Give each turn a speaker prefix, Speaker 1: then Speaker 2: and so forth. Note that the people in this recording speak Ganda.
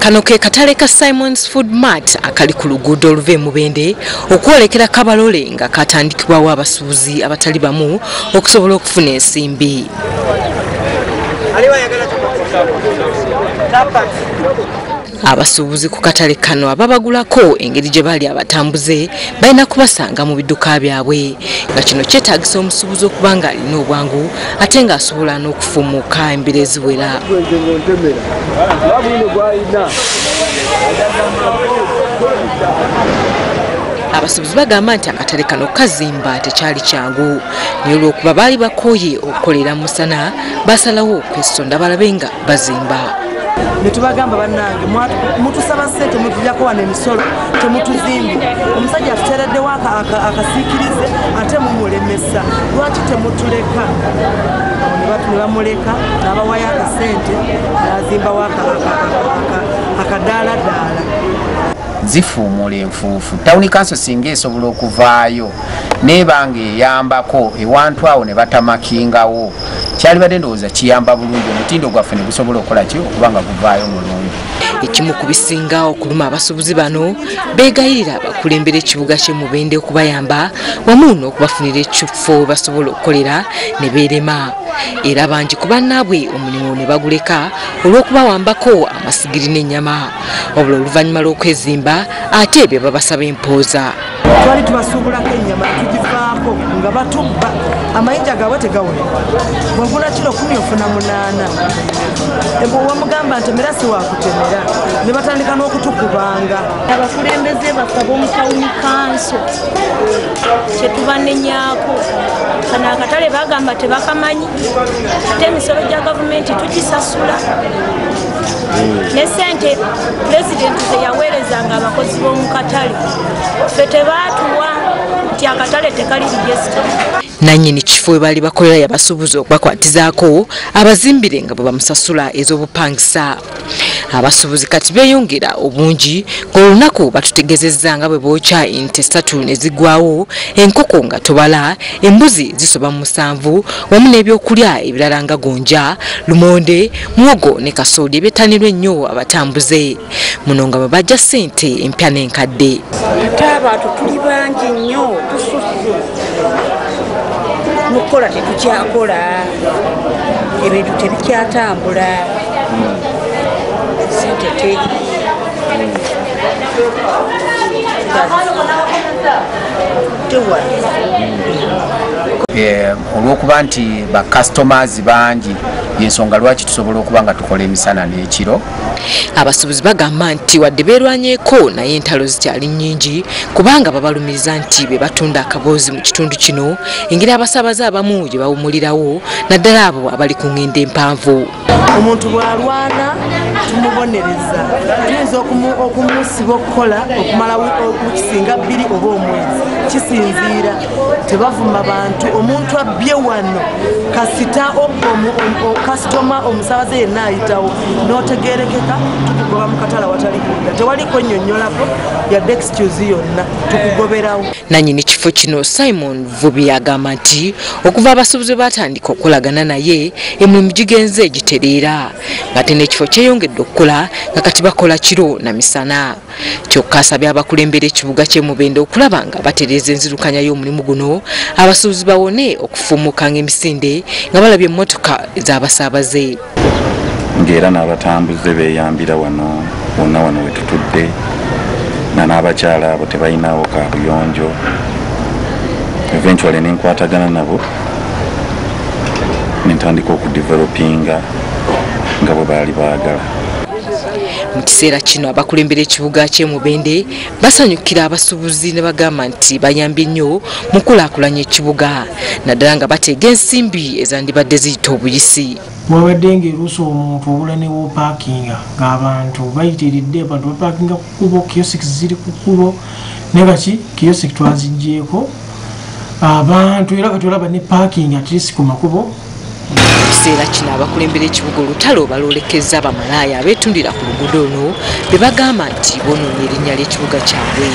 Speaker 1: Kano ke katale ka Simon's Food Mart akali ku luguudo oluva e Mubende okwolekera Kabalole nga katandikibwawo abasuubuzi abatali bamu okusobola okufuna ensimbi. Abasuubuzi ku katale kano ababagulako engeri gye bali abatambuze balina kubasanga mu bidduka byabwe nga kino kyetaagisa omusuubuzi okuba nga alina obwangu ate nga asobola n'okufumuuka embiro eziwera. Abasuubuzi bagamba nti akatale kano kazimba tekyali kyangu naye olw'okuba baali bakooye okukolera musana basalawo okwesonda balabe nga bazimba.
Speaker 2: Netubagamba bannange mutusaba ssente mutujjako wano emisolo temutuzimbi omusajja atuteereddewo akasiikirize ate mumulemesa lwaki temutuleka ne bamuleka n'abawayo akasente n'azimbawo akadaala
Speaker 3: zifuumula enfuufu tawuni kanso singa esobola okuvaayo nebanga eyambako ewantu awo ne batamakingawo kyalibadde ndowooza kiyamba bulungi omutindo gwaffe ne gusobola okukola ki okuba nga guvaayo mulungi.
Speaker 1: Ekimu ku bisinga okuluma abasuubuzi bano beegayirira abakulembera ekibuga ky'e Mubende okubayamba wamu n'okubafunira ekifo basobola okukolera ne beerema era bangi ku bannaabwe omulimu ne baguleka olw'okubawambako amasigiri n'ennyama wabula oluvannyuma lw'okwezimba ate bye babasaba empooza.
Speaker 2: Twali tubasuubulako ennyama tugivaako nga batubba amayinja gaabwe tegawulira bw'ofuna kiro 10 ofuna 8 wamugamba nti mirasi waakutemera ne batandika n'okutukubanga.
Speaker 4: Abakulembeze baffe mu tawuni kanso kye tubanenyaako kano akatale bagamba tebakamanyi ate emisolo gya gavumenti tugisasula ne ssente pulezidenti ze yaweerezanga abakozi b'omu katale ffe tebaatuwa nti akatale tekali regisita.
Speaker 1: Nannyini kifo we baali bakolera yabasuubuzi okubakwatizaako abazimbire nga bwe bamusasula ez'obupangisa. Abasuubuzi kati beeyongera obungi ng'olunaku batutegezezza nga bwe bookya ente 3 ne ziggwawo, enkoko nga tobala, embuzi zisoba 7 wamu n'ebyokulya ebirala nga gonja, lumonde, muwogo ne kasooli ebyettanirwa ennyo abatambuze. Muno nga bwe bajja ssente empya n'enkadde.
Speaker 4: Ate abantu tuli bangi nnyo tususse mukola tetukyakola ebintu tebikyatambula sente teri
Speaker 3: olw'okuba nti ba customers bangi yensonga lwaki tusobola okuba nga tukola emisana n'ekiro.
Speaker 1: Abasuubuzi bagamba nti wadde beerwanyeeko naye entalo zikyali nnyingi kubanga babalumiriza nti be batunda akaboozi mu kitundu kino engeri abasaabaze abamu gye bawumulirawo naddala abo abali ku ngendo empanvu.
Speaker 2: Omuntu bw'alwana tumubonereza tuyinza okumusiba okukola okumala okukisinga 2 oba omwezi kisinziira tebavuma bantu. Omuntu abbye wano kasita kasitoma omusaabaze yenna ayitawo n'otegeerekeka tukugoba mu katale watali kudda tewaliko nnyonnyolako yadde excuse yonna tukugoberawo.
Speaker 1: Nannyini kifo kino Simon Vubi agamba nti okuva abasuubuzi batandika okukolagana naye emirimu gigenze gitereera ng'ate n'ekifo kyeyongedde okukola nga kati bakola kiro na misana. Kyokka asabye abakulembera ekibuga ky'e Mubende okulaba nga batereeza enzirukanya y'omulimu guno abasuubuzi bawone okufuumuka ng'emisinde nga balabye emmotoka ez'abasaabaze.
Speaker 5: Ng'era n'abatambuze beeyambira wano wonna wano we tutudde n'abakyala abo tebalinawo kaabuyonjo eventually nenkwatagana nabo nentandika okudevelopinga nga bwe baali baagala.
Speaker 1: Mu kiseera kino abakulembera ekibuga ky'e Mubende basanyukira abasuubuzi ne bagamba nti bayambye nnyo mu kulaakulanya ekibuga naddala nga bateega ensimbi ezandibadde ziyita obuyisi.
Speaker 6: Wabadde ng'eruusi omuntu obula ne woopakinga ng'abantu bayitiridde abantu bapaakinga ku kkubo kiyosiki ziri ku kkubo ne kaki kiyosiki twaziggyeeko abantu era katulaba ne paakingi atirisi ku makubo.
Speaker 1: Kiseera kino abakulembera ekibuga olutalo balolekeza abamalaaya abeetundira ku luguudo luno be bagamba nti bonoonye erinnya ly'ekibuga kyabwe.